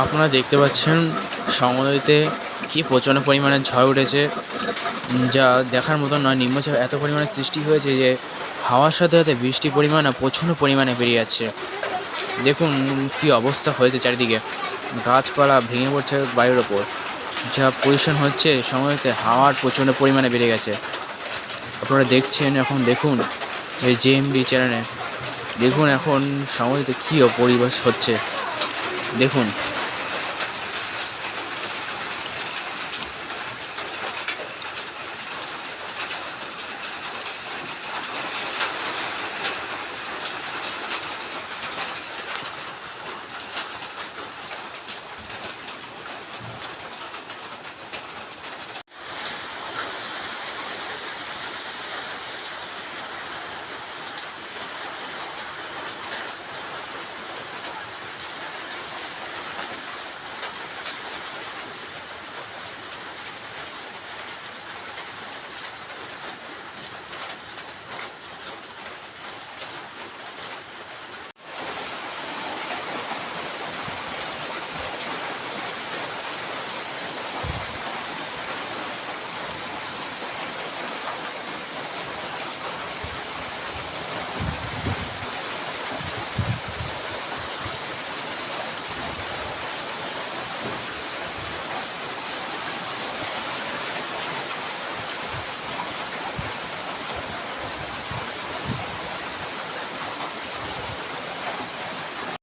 আপনারা দেখতে পাচ্ছেন সমনদীতে কি প্রচণ্ড পরিমাণে ঝড় উঠেছে, যা দেখার মতো নয়। নিম্নচাপ এত পরিমাণে সৃষ্টি হয়েছে যে হাওয়ার সাথে সাথে বৃষ্টির পরিমাণও প্রচণ্ড পরিমাণে বেড়ে যাচ্ছে। দেখুন কি অবস্থা হয়েছে চারিদিকে, গাছপালা ভেঙে পড়ছে বায়ুর ওপর, যা পজিশন হচ্ছে সমনদীতে হাওয়ার প্রচণ্ড পরিমাণে বেড়ে গেছে। আপনারা দেখছেন এখন, দেখুন এই জেএমবি চ্যানেলে দেখুন এখন সমনদীতে কী পরিবেশ হচ্ছে দেখুন।